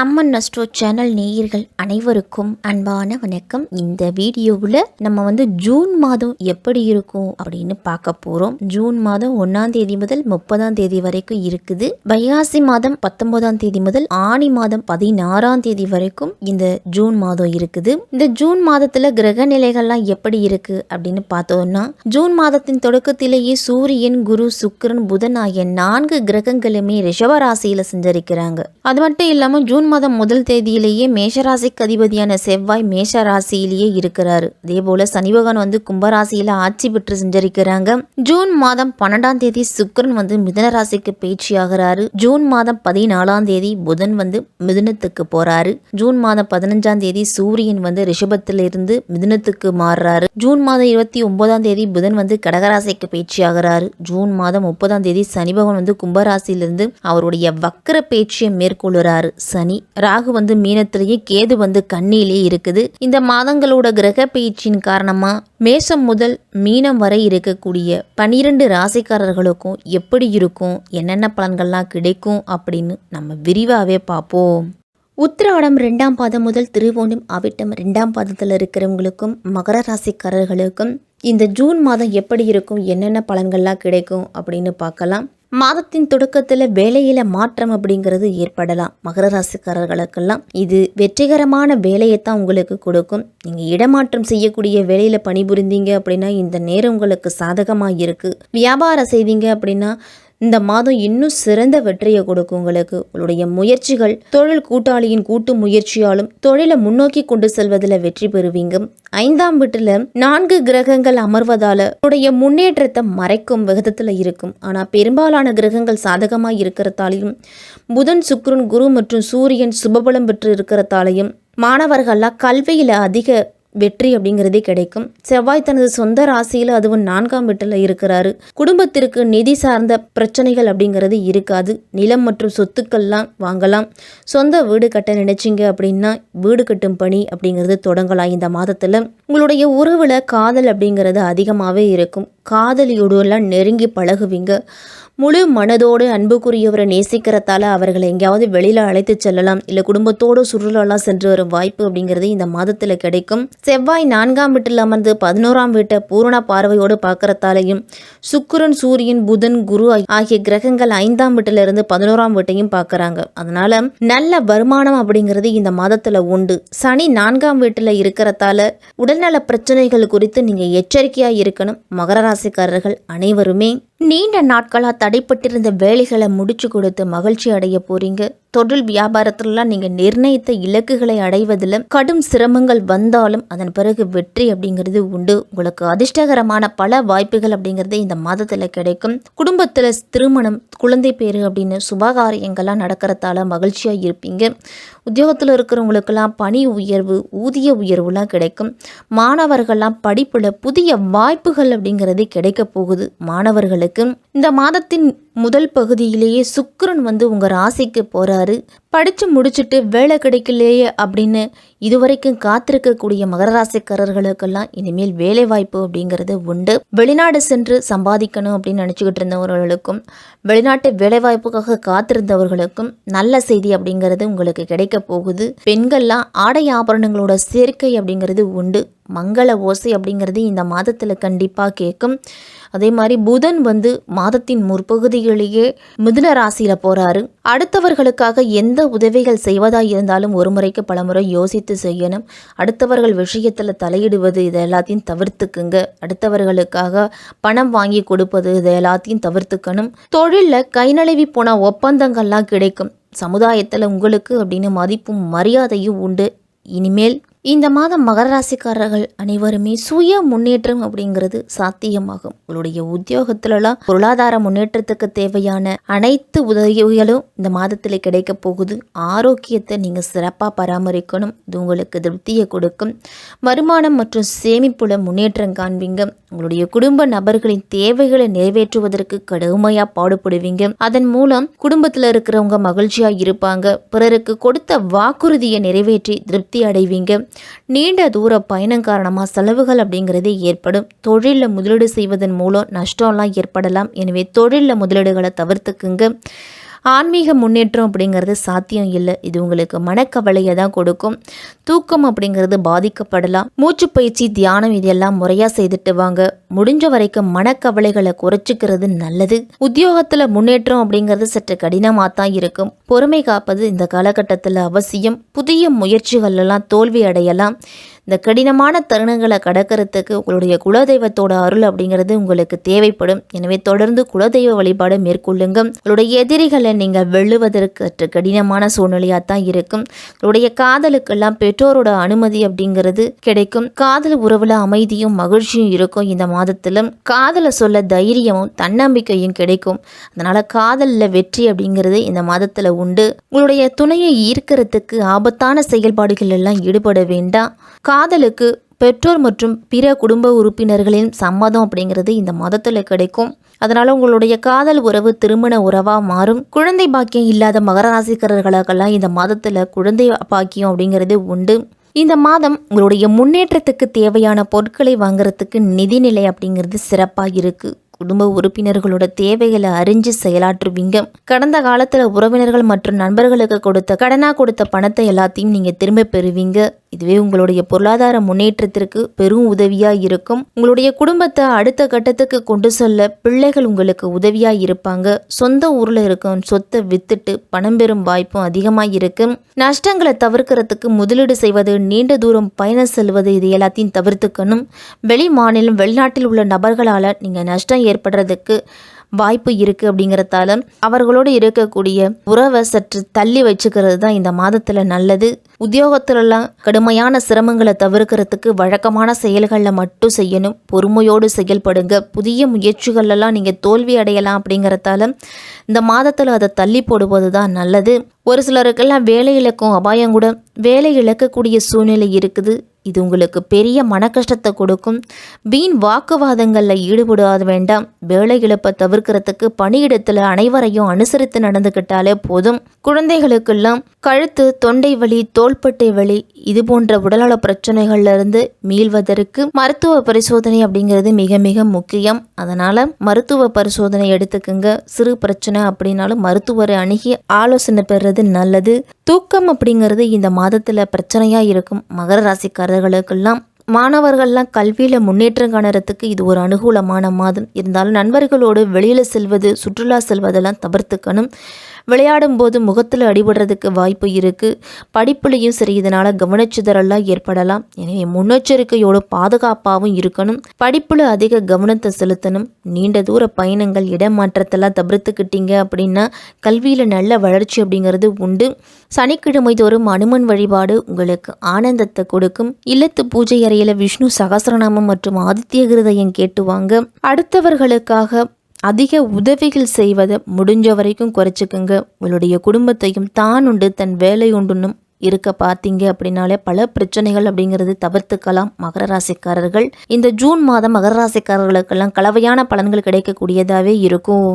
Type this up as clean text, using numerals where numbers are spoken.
அம்மன் astro channel நேயர்கள் அனைவருக்கும் அன்பான வணக்கம். இந்த வீடியோவில் நம்ம ஜூன் மாதம் எப்படி இருக்கும் அப்படின்னு பார்க்க போகிறோம். ஜூன் மாதம் 1ஆம் தேதி முதல் 30ஆம் தேதி வரைக்கும் இருக்குது. வைகாசி மாதம் 19ஆம் தேதி முதல் ஆனி மாதம் 16ஆம் தேதி வரைக்கும் இந்த ஜூன் மாதம் இருக்குது. இந்த ஜூன் மாதத்தில் கிரக நிலைகள்லாம் எப்படி இருக்கு அப்படின்னு பார்த்தோம்னா, ஜூன் மாதத்தின் தொடக்கத்திலேயே சூரியன், குரு, சுக்கிரன், புதன் ஆகிய 4 கிரகங்களுமே ரிஷபராசியில் செஞ்சிருக்கிறாங்க. அது மட்டும் இல்லாமல் ஜூன் மாதம் முதல் தேதியிலேயே மேஷராசிக்கு அதிபதியான செவ்வாய் மேஷ ராசியிலேயே இருக்கிறாரு. அதே போல சனி பகவான் கும்பராசியில ஆட்சி பெற்று செஞ்சிருக்கிறாங்க. ஜூன் மாதம் 12ஆம் தேதி சுக்கிரன் மிதுன ராசிக்கு பயிற்சி ஆகிறாரு. ஜூன் மாதம் 14ஆம் தேதி புதன் மிதுனத்துக்கு போறாரு. ஜூன் மாதம் 15ஆம் தேதி சூரியன் ரிஷபத்திலிருந்து மிதுனத்துக்கு மாறுறாரு. ஜூன் மாதம் 29ஆம் தேதி புதன் கடகராசிக்கு பயிற்சி ஆகிறாரு. ஜூன் மாதம் 30ஆம் தேதி சனி பகவான் கும்பராசியிலிருந்து அவருடைய வக்கர பயிற்சியை மேற்கொள்ளுறாரு. சனி ராகு மீனத்திலேயே, கேது கன்னியிலேயே இருக்குது. இந்த மாதங்களோட கிரக பயிற்சியின் காரணமா மேஷம் முதல் மீனம் வரை இருக்கக்கூடிய 12 ராசிக்காரர்களுக்கும் எப்படி இருக்கும், என்னென்ன பலன்கள்லாம் கிடைக்கும் அப்படின்னு நம்ம விரிவாகவே பார்ப்போம். உத்திராடம் 2ஆம் பாதம் முதல் திருவோணம் அவிட்டம் 2ஆம் பாதத்தில் இருக்கிறவங்களுக்கும் மகர ராசிக்காரர்களுக்கும் இந்த ஜூன் மாதம் எப்படி இருக்கும், என்னென்ன பலன்கள்லாம் கிடைக்கும் அப்படின்னு பார்க்கலாம். மாதத்தின் தொடக்கத்தில் வேலையில மாற்றம் அப்படிங்கிறது ஏற்படலாம். மகர ராசிக்காரர்களுக்கெல்லாம் இது வெற்றிகரமான வேலையைத்தான் உங்களுக்கு கொடுக்கும். நீங்கள் இடமாற்றம் செய்யக்கூடிய வேலையில பணிபுரிந்தீங்க அப்படின்னா இந்த நேரம் உங்களுக்கு சாதகமாக இருக்கு. வியாபாரம் செய்தீங்க அப்படின்னா இந்த மாதம் இன்னும் சிறந்த வெற்றியை கொடுக்கும். உங்களுடைய முயற்சிகள் தொழில் கூட்டாளியின் கூட்டு முயற்சியாலும் தொழிலை முன்னோக்கி கொண்டு செல்வதில் வெற்றி பெறுவீங்க. 5ஆம் வீட்டுல 4 கிரகங்கள் அமர்வதால உடைய முன்னேற்றத்தை மறைக்கும் விதத்துல இருக்கும். ஆனா பெரும்பாலான கிரகங்கள் சாதகமாக இருக்கிறதாலையும் புதன், சுக்கிரன், குரு மற்றும் சூரியன் சுபபலம் பெற்று இருக்கிறதாலையும் மாணவர்கள்லாம் கல்வியில அதிக வெற்றி அப்படிங்கிறதே கிடைக்கும். செவ்வாய் தனது சொந்த ராசியில் அதுவும் 4ஆம் வீட்டில் இருக்கிறாரு. குடும்பத்திற்கு நிதி சார்ந்த பிரச்சனைகள் அப்படிங்கிறது இருக்காது. நிலம் மற்றும் சொத்துக்கள்லாம் வாங்கலாம். சொந்த வீடு கட்ட நினைச்சிங்க அப்படின்னா வீடு கட்டும் பணி அப்படிங்கிறது தொடங்கலாம். இந்த மாதத்தில் உங்களுடைய உறவில் காதல் அப்படிங்கிறது அதிகமாகவே இருக்கும். காதலியோடு எல்லாம் நெருங்கி பழகுவீங்க. முழு மனதோடு அன்புக்குரியவரை நேசிக்கிறதால அவர்களை எங்கேயாவது வெளியில் அழைத்து செல்லலாம். இல்லை குடும்பத்தோடு சுற்றுலாலாம் சென்று வரும் வாய்ப்பு அப்படிங்கிறது இந்த மாதத்தில் கிடைக்கும். செவ்வாய் 4ஆம் வீட்டில் அமர்ந்து 11ஆம் வீட்டை பூரண பார்வையோடு பார்க்கறதாலையும் சுக்கிரன், சூரியன், புதன், குரு ஆகிய கிரகங்கள் 5ஆம் வீட்டிலிருந்து 11ஆம் வீட்டையும் பார்க்குறாங்க. அதனால நல்ல வருமானம் அப்படிங்கிறது இந்த மாதத்தில் உண்டு. சனி 4ஆம் வீட்டில் இருக்கிறதால உடல்நல பிரச்சனைகள் குறித்து நீங்கள் எச்சரிக்கையாக இருக்கணும். மகர ராசிக்காரர்கள் அனைவருமே நீண்ட நாட்களாக தடைப்பட்டிருந்த வேலைகளை முடிச்சு கொடுத்து மகிழ்ச்சி அடைய போறீங்க. தொழில் வியாபாரத்திலலாம் நீங்கள் நிர்ணயித்த இலக்குகளை அடைவதில் கடும் சிரமங்கள் வந்தாலும் அதன் பிறகு வெற்றி அப்படிங்கிறது உண்டு. உங்களுக்கு அதிர்ஷ்டகரமான பல வாய்ப்புகள் அப்படிங்கிறது இந்த மாதத்தில் கிடைக்கும். குடும்பத்தில் திருமணம், குழந்தை பேரு அப்படின்னு சுபகாரியங்கள்லாம் நடக்கிறதால மகிழ்ச்சியாக இருப்பீங்க. உத்தியோகத்தில் இருக்கிறவங்களுக்கெல்லாம் பணி உயர்வு, ஊதிய உயர்வுலாம் கிடைக்கும். மாணவர்கள்லாம் படிப்பில் புதிய வாய்ப்புகள் அப்படிங்கிறது கிடைக்க போகுது. மாணவர்களுக்கு இந்த மாதத்தின் முதல் பகுதியிலேயே சுக்கிரன் உங்கள் ராசிக்கு போகிறாரு. படித்து முடிச்சுட்டு வேலை கிடைக்கலையே அப்படின்னு இதுவரைக்கும் காத்திருக்கக்கூடிய மகர ராசிக்காரர்களுக்கெல்லாம் இனிமேல் வேலை வாய்ப்பு அப்படிங்கிறது உண்டு. வெளிநாடு சென்று சம்பாதிக்கணும் அப்படின்னு நினச்சிக்கிட்டு இருந்தவர்களுக்கும் வெளிநாட்டு வேலை வாய்ப்புக்காக காத்திருந்தவர்களுக்கும் நல்ல செய்தி அப்படிங்கிறது உங்களுக்கு கிடைக்க போகுது. பெண்கள்லாம் ஆடை ஆபரணங்களோட சேர்க்கை அப்படிங்கிறது உண்டு. மங்கள ஓசை அப்படிங்கிறது இந்த மாதத்தில் கண்டிப்பாக கேட்கும். அதே மாதிரி புதன் மாதத்தின் முற்பகுதிகளிலேயே மிதுன ராசியில் போகிறாரு. அடுத்தவர்களுக்காக எந்த உதவிகள் செய்வதாக இருந்தாலும் ஒரு முறைக்கு பல முறை யோசித்து செய்யணும். அடுத்தவர்கள் விஷயத்தில் தலையிடுவது இதை எல்லாத்தையும் தவிர்த்துக்குங்க. அடுத்தவர்களுக்காக பணம் வாங்கி கொடுப்பது இதை எல்லாத்தையும் தவிர்த்துக்கணும். தொழிலில் கை நழுவி போன ஒப்பந்தங்கள்லாம் கிடைக்கும். சமுதாயத்தில் உங்களுக்கு அப்படின்னு மதிப்பும் மரியாதையும் உண்டு. இனிமேல் இந்த மாதம் மகர ராசிக்காரர்கள் அனைவருமே சுய முன்னேற்றம் அப்படிங்கிறது சாத்தியமாகும். உங்களுடைய உத்தியோகத்திலலாம் பொருளாதார முன்னேற்றத்துக்கு தேவையான அனைத்து உதவிகளும் இந்த மாதத்தில் கிடைக்க போகுது. ஆரோக்கியத்தை நீங்கள் சிறப்பாக பராமரிக்கணும். இது உங்களுக்கு திருப்தியை கொடுக்கும். வருமானம் மற்றும் சேமிப்புல முன்னேற்றம் காண்பீங்க. உங்களுடைய குடும்ப நபர்களின் தேவைகளை நிறைவேற்றுவதற்கு கடுமையாக பாடுபடுவீங்க. அதன் மூலம் குடும்பத்தில் இருக்கிறவங்க மகிழ்ச்சியாக இருப்பாங்க. பிறருக்கு கொடுத்த வாக்குறுதியை நிறைவேற்றி திருப்தி அடைவீங்க. நீண்ட தூர பயணம் காரணமாக செலவுகள் அப்படிங்கிறது ஏற்படும். தொழிலில் முதலீடு செய்வதன் மூலம் நஷ்டம்லாம் ஏற்படலாம். எனவே தொழிலில் முதலீடுகளை தவிர்த்துக்குங்க. ஆன்மீக முன்னேற்றம் அப்படிங்கிறது சாத்தியம் இல்லை. இது உங்களுக்கு மனக்கவலையை தான் கொடுக்கும். தூக்கம் அப்படிங்கிறது பாதிக்கப்படலாம். மூச்சு பயிற்சி, தியானம் இதெல்லாம் முறையாக செய்துட்டு வாங்க. முடிஞ்ச வரைக்கும் மனக்கவலைகளை குறைச்சிக்கிறது நல்லது. உத்தியோகத்தில் முன்னேற்றம் அப்படிங்கிறது சற்று கடினமாக தான் இருக்கும். பொறுமை காப்பது இந்த காலகட்டத்தில் அவசியம். புதிய முயற்சிகள் எல்லாம் தோல்வி அடையலாம். இந்த கடினமான தருணங்களை கடக்கிறதுக்கு உங்களுடைய குலதெய்வத்தோட அருள் அப்படிங்கிறது உங்களுக்கு தேவைப்படும். எனவே தொடர்ந்து குலதெய்வ வழிபாடு மேற்கொள்ளுங்க. உங்களுடைய எதிரிகளை நீங்கள் வெல்லுவதற்கு கடினமான சூழ்நிலையாக தான் இருக்கும். உங்களுடைய காதலுக்கெல்லாம் பெற்றோரோட அனுமதி அப்படிங்கிறது கிடைக்கும். காதல் உறவுல அமைதியும் மகிழ்ச்சியும் இருக்கும். இந்த மாதத்திலும் காதலை சொல்ல தைரியமும் தன்னம்பிக்கையும் கிடைக்கும். அதனால காதலில் வெற்றி அப்படிங்கிறது இந்த மாதத்தில் உண்டு. உங்களுடைய துணையை ஈர்க்கிறதுக்கு ஆபத்தான செயல்பாடுகள் எல்லாம் ஈடுபட வேண்டாம். காதலுக்கு பெற்றோர் மற்றும் பிற குடும்ப உறுப்பினர்களின் சம்மதம் அப்படிங்கிறது இந்த மாதத்தில் கிடைக்கும். அதனால உங்களுடைய காதல் உறவு திருமண உறவா மாறும். குழந்தை பாக்கியம் இல்லாத மகர ராசிக்காரர்களுக்கெல்லாம் இந்த மாதத்துல குழந்தை பாக்கியம் அப்படிங்கிறது உண்டு. இந்த மாதம் உங்களுடைய முன்னேற்றத்துக்கு தேவையான பொருட்களை வாங்குறதுக்கு நிதிநிலை அப்படிங்கிறது சிறப்பாக இருக்கு. குடும்ப உறுப்பினர்களோட தேவைகளை அறிஞ்சு செயலாற்றுவீங்க. கடந்த காலத்துல உறவினர்கள் மற்றும் நண்பர்களுக்கு கொடுத்த பணத்தை எல்லாத்தையும் நீங்க திரும்ப பெறுவீங்க. இதுவே உங்களுடைய பொருளாதார முன்னேற்றத்திற்கு பெரும் உதவியா இருக்கும். உங்களுடைய குடும்பத்தை அடுத்த கட்டத்துக்கு கொண்டு செல்ல பிள்ளைகள் உங்களுக்கு உதவியா இருப்பாங்க. சொந்த ஊர்ல இருக்கும் சொத்தை வித்துட்டு பணம் பெறும் வாய்ப்பும் அதிகமா இருக்கும். நஷ்டங்களை தவிர்க்கிறதுக்கு முதலீடு செய்வது, நீண்ட தூரம் பயணம் செல்வது இது எல்லாத்தையும் தவிர்த்துக்கணும். வெளி மாநிலம், வெளிநாட்டில் உள்ள நபர்களால் நீங்க நஷ்டம் ஏற்படுறதுக்கு வாய்ப்பு இருக்குது. அப்படிங்கிறதால அவர்களோடு இருக்கக்கூடிய உறவை சற்று தள்ளி வச்சுக்கிறது தான் இந்த மாதத்தில் நல்லது. உத்தியோகத்திலலாம் கடுமையான சிரமங்களை தவிர்க்கிறதுக்கு வழக்கமான செயல்களில் மட்டும் செய்யணும். பொறுமையோடு செயல்படுங்க. புதிய முயற்சிகளெல்லாம் நீங்கள் தோல்வி அடையலாம். அப்படிங்கிறதால இந்த மாதத்தில் அதை தள்ளி போடுவது தான் நல்லது. ஒரு சிலருக்கெல்லாம் வேலை இழக்கும் அபாயம் கூட வேலை இழக்கக்கூடிய சூழ்நிலை இருக்குது. இது உங்களுக்கு பெரிய மன கஷ்டத்தை கொடுக்கும். வீண் வாக்குவாதங்களில் ஈடுபடாத வேண்டாம். வேலை இழப்பை தவிர்க்கிறதுக்கு பணியிடத்தில் அனைவரையும் அனுசரித்து நடந்துக்கிட்டாலே போதும். குழந்தைகளுக்கெல்லாம் கழுத்து, தொண்டை வலி, தோள்பட்டை வலி இது போன்ற உடல்நல பிரச்சனைகள்ல இருந்து மீள்வதற்கு மருத்துவ பரிசோதனை அப்படிங்கிறது மிக மிக முக்கியம். அதனால மருத்துவ பரிசோதனை எடுத்துக்குங்க. சிறு பிரச்சனை அப்படின்னாலும் மருத்துவரை அணுகி ஆலோசனை பெறுறது நல்லது. தூக்கம் அப்படிங்கிறது இந்த மாதத்துல பிரச்சனையா இருக்கும். மகர ராசிக்காரர்களுக்கெல்லாம் மாணவர்கள்லாம் கல்வியில் முன்னேற்றம் காணறதுக்கு இது ஒரு அனுகூலமான மாதம். இருந்தாலும் நண்பர்களோடு வெளியில் செல்வது, சுற்றுலா செல்வதெல்லாம் தவிர்த்துக்கணும். விளையாடும் போது முகத்தில் அடிபடுறதுக்கு வாய்ப்பு இருக்குது. படிப்புலையும் சரி இதனால் கவனச்சிதறெல்லாம் ஏற்படலாம். எனவே முன்னெச்சரிக்கையோடு பாதுகாப்பாகவும் இருக்கணும். படிப்பில் அதிக கவனத்தை செலுத்தணும். நீண்ட தூர பயணங்கள், இடமாற்றத்தெல்லாம் தவிர்த்துக்கிட்டீங்க அப்படின்னா கல்வியில் நல்ல வளர்ச்சி அப்படிங்கிறது உண்டு. சனிக்கிழமை தோறும் அனுமன் வழிபாடு உங்களுக்கு ஆனந்தத்தை கொடுக்கும். இல்லத்து பூஜை அறையில் விஷ்ணு சகஸ்ரநாமம் மற்றும் ஆதித்ய கிருதயம் கேட்டுவாங்க. அடுத்தவர்களுக்காக அதிக உதவிகள் செய்வதை முடிஞ்ச வரைக்கும் குறைச்சிக்குங்க. உங்களுடைய குடும்பத்தையும் தான் உண்டு தன் வேலை உண்டுன்னும் இருக்க பார்த்தீங்க அப்படின்னாலே பல பிரச்சனைகள் அப்படிங்கிறது தவிர்த்துக்கலாம். மகர ராசிக்காரர்கள் இந்த ஜூன் மாதம் மகர ராசிக்காரர்களுக்கெல்லாம் கலவையான பலன்கள் கிடைக்கக்கூடியதாகவே இருக்கும்.